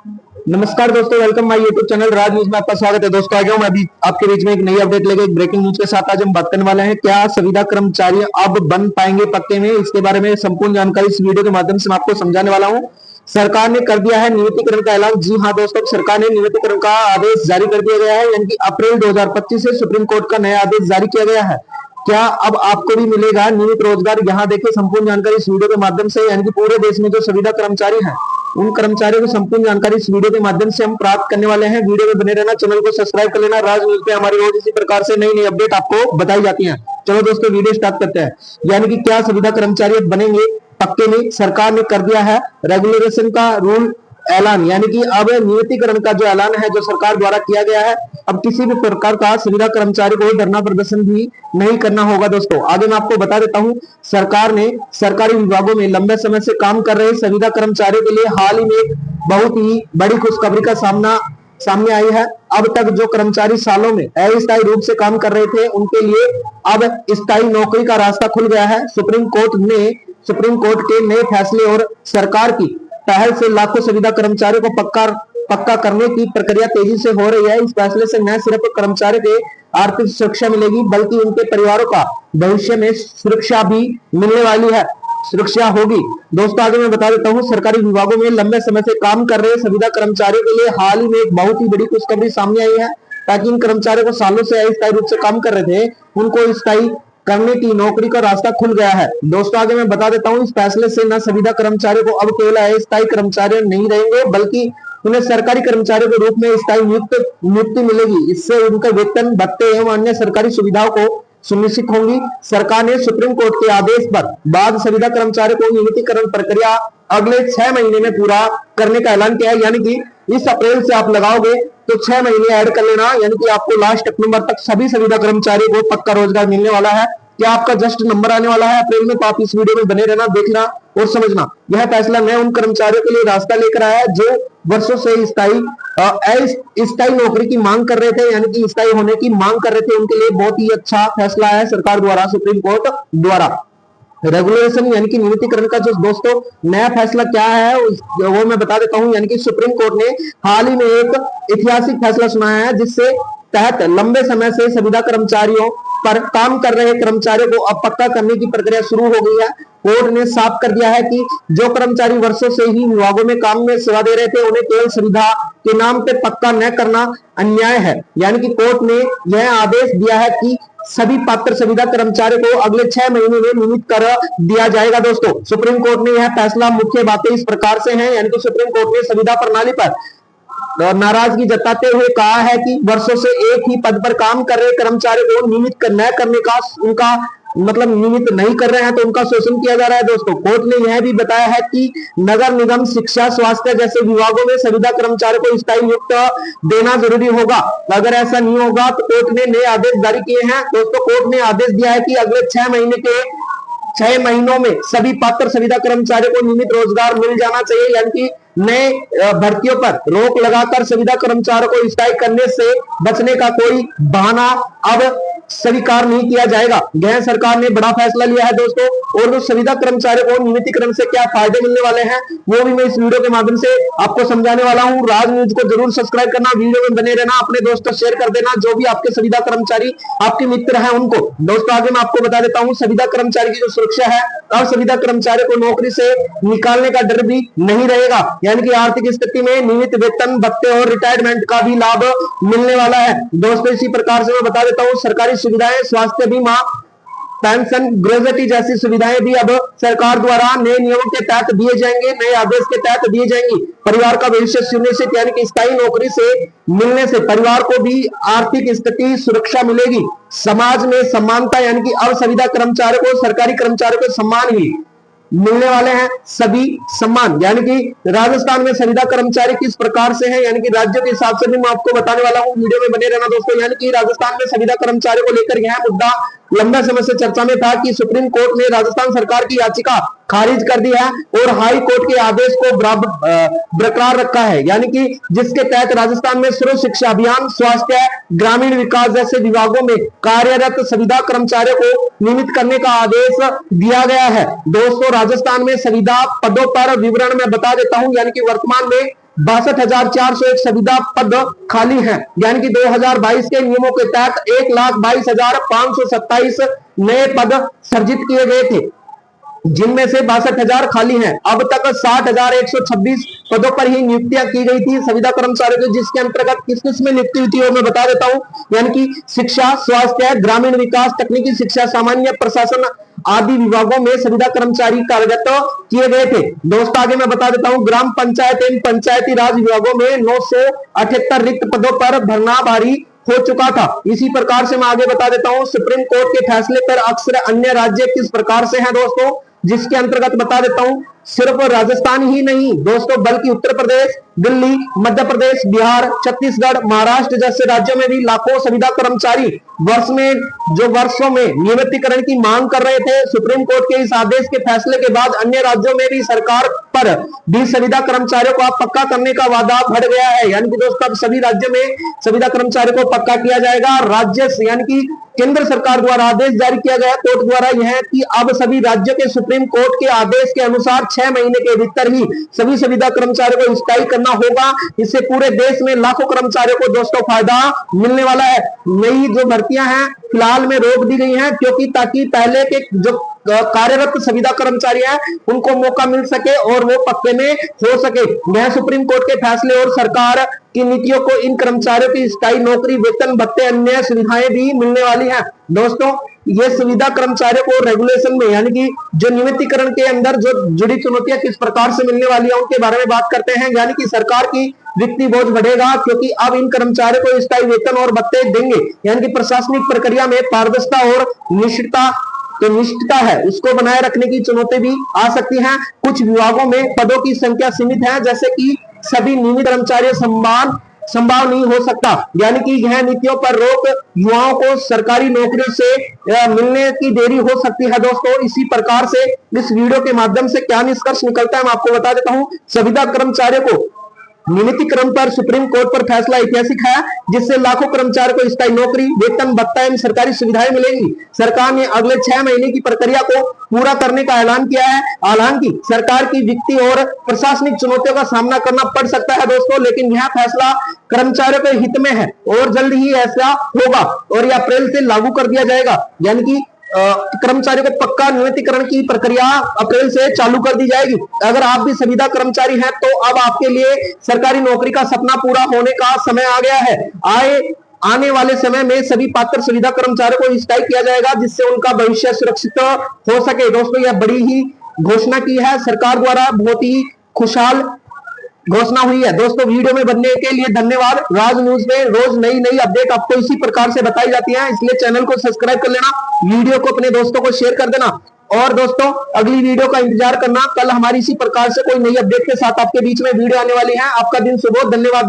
नमस्कार दोस्तों, welcome my YouTube channel Raj news में आपका स्वागत है। दोस्तों आ गया हूं मैं अभी आपके बीच में एक नई अपडेट लेके, एक ब्रेकिंग न्यूज के साथ। आज हम बात करने वाले हैं, क्या संविदा कर्मचारी अब बन पाएंगे पक्के में। इसके बारे में संपूर्ण जानकारी इस वीडियो के माध्यम से मैं आपको समझाने वाला हूं। सरकार ने कर दिया है नियमितीकरण का ऐलान। जी हां दोस्तों, सरकार ने नियमितीकरण का आदेश जारी कर दिया गया है, यानी कि अप्रैल 2025 से सुप्रीम कोर्ट का नया आदेश जारी किया गया है। क्या अब आपको भी मिलेगा नियमित रोजगार? यहाँ देखिए संपूर्ण जानकारी इस वीडियो के माध्यम से, यानी कि पूरे देश में जो संविदा कर्मचारी हैं उन कर्मचारियों की संपूर्ण जानकारी इस वीडियो के माध्यम से हम प्राप्त करने वाले हैं। वीडियो में बने रहना, चैनल को सब्सक्राइब कर लेना। राज न्यूज पे हमारी रोज इसी प्रकार से नई नई अपडेट आपको बताई जाती है। चलो दोस्तों वीडियो स्टार्ट करते हैं। यानी कि क्या संविदा कर्मचारी बनेंगे पक्के में? सरकार ने कर दिया है रेगुलेशन का रूल ऐलान, यानी कि अब नियमितीकरण का जो ऐलान है जो सरकार द्वारा किया गया है, अब किसी भी प्रकार का संविदा कर्मचारी को धरना प्रदर्शन भी नहीं करना होगा। दोस्तों आगे मैं आपको बता देता हूं, सरकार ने सरकारी विभागों में लंबे समय से काम कर रहे संविदा कर्मचारियों के लिए हाल ही में एक बहुत ही बड़ी खुशखबरी का सामने आई है। अब तक जो कर्मचारी सालों में अस्थायी रूप से काम कर रहे थे उनके लिए अब स्थायी नौकरी का रास्ता खुल गया है। सुप्रीम कोर्ट के नए फैसले और सरकार की पहल से लाखों संविदा कर्मचारियों को पक्का करने की प्रक्रिया तेजी से हो रही है। इस फैसले से न सिर्फ कर्मचारियों के आर्थिक सुरक्षा मिलेगी, बल्कि उनके परिवारों का भविष्य में सुरक्षा भी मिलने वाली है, सुरक्षा होगी। दोस्तों आगे मैं बता देता हूं, सरकारी विभागों में लंबे समय से काम कर रहे संविदा कर्मचारियों के लिए हाल ही में एक बहुत ही बड़ी खुशखबरी सामने आई है। ताकि इन कर्मचारियों को सालों से अस्थायी रूप से काम कर रहे थे उनको स्थायी करने की नौकरी का रास्ता खुल गया है। दोस्तों आगे मैं बता देता हूं, इस फैसले से न संविदा कर्मचारियों को अब केवल अस्थायी कर्मचारी नहीं रहेंगे, बल्कि उन्हें सरकारी कर्मचारियों के रूप में स्थायी नियुक्ति मिलेगी। इससे उनका वेतन, भत्ते एवं अन्य सरकारी सुविधाओं को सुनिश्चित होंगी। सरकार ने सुप्रीम कोर्ट के आदेश पर बाद संविदा कर्मचारियों को नियमितीकरण प्रक्रिया अगले 6 महीने में पूरा करने का ऐलान किया है। यानी कि इस अप्रैल से आप लगाओगे तो 6 महीने ऐड कर लेना, यानी कि आपको लास्ट अक्टूबर तक सभी संविदा कर्मचारियों को पक्का रोजगार मिलने वाला है। क्या आपका जस्ट नंबर आने वाला है अप्रैल में, तो आप इस वीडियो में बने रहना, देखना और समझना। यह फैसला मैं उन कर्मचारियों के लिए रास्ता लेकर आया है जो वर्षों से स्थायी नौकरी की मांग कर रहे थे, यानी कि स्थायी होने की मांग कर रहे थे। उनके लिए बहुत ही अच्छा फैसला है सरकार द्वारा, सुप्रीम कोर्ट द्वारा। रेगुलेशन यानी कि नियमितीकरण का जो दोस्तों नया फैसला क्या है वो मैं बता देता हूं। यानी कि सुप्रीम कोर्ट ने हाल ही में एक ऐतिहासिक फैसला सुनाया है, जिससे तहत लंबे समय से संविदा कर्मचारियों पर काम कर रहे कर्मचारियों को अब पक्का करने की प्रक्रिया शुरू हो गई है। कोर्ट ने साफ कर दिया है कि जो कर्मचारी वर्षों से ही विभागों में काम में सेवा दे रहे थे उन्हें केवल सुविधा के नाम पे पक्का न करना अन्याय है। यानी कि कोर्ट ने यह आदेश दिया है कि सभी पात्र संविदा कर्मचारियों को अगले 6 महीने में नियमित कर दिया जाएगा। दोस्तों सुप्रीम कोर्ट ने यह फैसला, मुख्य बातें इस प्रकार से हैं, यानी कि सुप्रीम कोर्ट ने संविदा प्रणाली पर नाराजगी जताते हुए कहा है कि वर्षों से एक ही पद पर काम कर रहे कर्मचारियों को नियमित न करने का उनका मतलब नियमित नहीं कर रहे हैं तो उनका शोषण किया जा रहा है। दोस्तों कोर्ट ने यह भी बताया है कि नगर निगम, शिक्षा, स्वास्थ्य जैसे विभागों में संविदा कर्मचारियों को स्थायी नियुक्त देना जरूरी होगा। अगर ऐसा नहीं होगा तो कोर्ट ने नए आदेश जारी किए हैं। दोस्तों कोर्ट ने आदेश दिया है कि अगले 6 महीनों में सभी पात्र संविदा कर्मचारियों को नियमित रोजगार मिल जाना चाहिए। यानी कि नए भर्तियों पर रोक लगाकर संविदा कर्मचारियों को स्थायी करने से बचने का कोई बहाना अब स्वीकार नहीं किया जाएगा। यह सरकार ने बड़ा फैसला लिया है दोस्तों। और जो संविदा कर्मचारियों को नियमितीकरण से क्या फायदे मिलने वाले हैं वो भी मैं इस वीडियो के माध्यम से आपको समझाने वाला हूं। राज न्यूज को जरूर सब्सक्राइब करना, वीडियो में बने रहना, अपने दोस्तों शेयर कर देना, जो भी आपके संविदा कर्मचारी आपके मित्र हैं उनको। दोस्तों आगे मैं आपको बता देता हूं, संविदा कर्मचारी की जो सुरक्षा है, अब संविदा कर्मचारियों को नौकरी से निकालने का डर भी नहीं रहेगा। यानी कि आर्थिक स्थिति में नियमित वेतन, भत्ते और रिटायरमेंट का भी लाभ मिलने वाला है। दोस्तों इसी प्रकार से मैं बता देता हूं, सरकारी सुविधाएं, स्वास्थ्य बीमा, पेंशन, ग्रेजुएटी जैसी सुविधाएं भी अब सरकार द्वारा नए नियमों के तहत दिए जाएंगे, नए आदेश के तहत दिए जाएंगी। परिवार का भविष्य सुनिश्चित, यानी कि स्थायी नौकरी से मिलने से परिवार को भी आर्थिक स्थिति, सुरक्षा मिलेगी। समाज में समानता, यानी कि अब संविदा कर्मचारियों को, सरकारी कर्मचारियों को सम्मान ही मिलने वाले हैं, सभी सम्मान। यानी कि राजस्थान में संविदा कर्मचारी किस प्रकार से हैं, यानी कि राज्य के हिसाब से भी मैं आपको बताने वाला हूं, वीडियो में बने रहना दोस्तों। यानी कि राजस्थान में संविदा कर्मचारियों को लेकर यह मुद्दा लंबे समय से चर्चा में था कि सुप्रीम कोर्ट ने राजस्थान सरकार की याचिका खारिज कर दी है और हाई कोर्ट के आदेश को बरकरार रखा है। यानी कि जिसके तहत राजस्थान में सर्व शिक्षा अभियान, स्वास्थ्य, ग्रामीण विकास जैसे विभागों में कार्यरत संविदा कर्मचारियों को नियमित करने का आदेश दिया गया है। दोस्तों राजस्थान में संविदा पदों पर विवरण में बता देता हूं। यानी कि वर्तमान में 62,401 संविदा पद खाली हैं। यानी कि 2022 के नियमों के तहत 1,22,527 नए पद सृजित किए गए थे, जिनमें से 62,000 खाली हैं। अब तक 60,126 पदों पर ही नियुक्तियां की गई थी संविदा कर्मचारियों की, जिसके अंतर्गत किस किस में नियुक्ति हुई थी और मैं बता देता हूं। यानी कि शिक्षा, स्वास्थ्य, ग्रामीण विकास, तकनीकी शिक्षा, सामान्य प्रशासन आदि विभागों में संविदा कर्मचारी कार्यरत किए गए थे। दोस्तों आगे मैं बता देता हूं, ग्राम पंचायत एवं पंचायती राज विभागों में 978 रिक्त पदों पर भरना भारी हो चुका था। इसी प्रकार से मैं आगे बता देता हूं, सुप्रीम कोर्ट के फैसले पर अक्सर अन्य राज्य किस प्रकार से हैं दोस्तों, जिसके अंतर्गत बता देता हूं, सिर्फ राजस्थान ही नहीं दोस्तों, बल्कि उत्तर प्रदेश, दिल्ली, मध्य प्रदेश, बिहार, छत्तीसगढ़, महाराष्ट्र जैसे राज्यों में भी लाखों संविदा कर्मचारी वर्षों में नियमितीकरण की मांग कर रहे थे। सुप्रीम कोर्ट के इस आदेश के फैसले के बाद अन्य राज्यों में भी सरकार पर भी संविदा कर्मचारियों को पक्का करने का वादा बढ़ गया है। यानी कि दोस्तों अब सभी राज्यों में संविदा कर्मचारियों को पक्का किया जाएगा। राज्य यानी कि केंद्र सरकार द्वारा आदेश जारी किया गया कोर्ट द्वारा यह कि अब सभी राज्यों के सुप्रीम कोर्ट के आदेश के अनुसार 6 महीने के भीतर ही सभी संविदा कर्मचारियों को स्थायी करना होगा। इससे पूरे देश में लाखों कर्मचारियों को दोस्तों फायदा मिलने वाला है। नई जो भर्तियां हैं फिलहाल में रोक दी गई हैं, क्योंकि ताकि पहले के जो कार्यरत संविदा कर्मचारी हैं उनको मौका मिल सके और वो पक्के में हो सके। यह सुप्रीम कोर्ट के फैसले और सरकार की नीतियों को इन कर्मचारियों की स्थायी नौकरी, वेतन, भत्ते, अन्य सुविधाएं भी मिलने वाली हैं। दोस्तों ये सुविधा कर्मचारियों को रेगुलेशन में यानी कि जो नियमितीकरण के अंदर जो जुड़ी चुनौतियां किस प्रकार से मिलने वाली है उनके बारे में बात करते हैं। यानी कि सरकार की वित्तीय बोझ बढ़ेगा, क्योंकि अब इन कर्मचारियों को स्थायी वेतन और भत्ते देंगे। यानी कि प्रशासनिक प्रक्रिया में पारदर्शिता और निश्चितता है उसको बनाए रखने की चुनौती भी आ सकती है। कुछ विभागों में पदों की संख्या सीमित है, जैसे कि सभी नियमित कर्मचारी संभव नहीं हो सकता। यानी कि यह नीतियों पर रोक युवाओं को सरकारी नौकरी से मिलने की देरी हो सकती है। दोस्तों इसी प्रकार से इस वीडियो के माध्यम से क्या निष्कर्ष निकलता है मैं आपको बता देता हूं। संविदा कर्मचारियों को नियमितीकरण पर सुप्रीम कोर्ट पर फैसला ऐतिहासिक है, जिससे लाखों कर्मचारियों को स्थायी नौकरी, वेतन, भत्ता एवं सरकारी सुविधाएं मिलेंगी। सरकार ने अगले 6 महीने की प्रक्रिया को पूरा करने का ऐलान किया है। हालांकि सरकार की वित्तीय और प्रशासनिक चुनौतियों का सामना करना पड़ सकता है दोस्तों, लेकिन यह फैसला कर्मचारियों के हित में है और जल्द ही ऐसा होगा और यह अप्रैल से लागू कर दिया जाएगा। यानी कि कर्मचारियों को पक्का नियमितीकरण की प्रक्रिया अप्रैल से चालू कर दी जाएगी। अगर आप भी संविदा कर्मचारी हैं तो अब आपके लिए सरकारी नौकरी का सपना पूरा होने का समय आ गया है। आने वाले समय में सभी पात्र संविदा कर्मचारियों को स्थायी किया जाएगा, जिससे उनका भविष्य सुरक्षित हो सके। दोस्तों यह बड़ी ही घोषणा की है सरकार द्वारा, बहुत ही खुशहाल घोषणा हुई है। दोस्तों वीडियो में बनने के लिए धन्यवाद। राज न्यूज में रोज नई नई अपडेट आपको इसी प्रकार से बताई जाती है, इसलिए चैनल को सब्सक्राइब कर लेना, वीडियो को अपने दोस्तों को शेयर कर देना और दोस्तों अगली वीडियो का इंतजार करना। कल हमारी इसी प्रकार से कोई नई अपडेट के साथ आपके बीच में वीडियो आने वाली है। आपका दिन शुभ हो, धन्यवाद।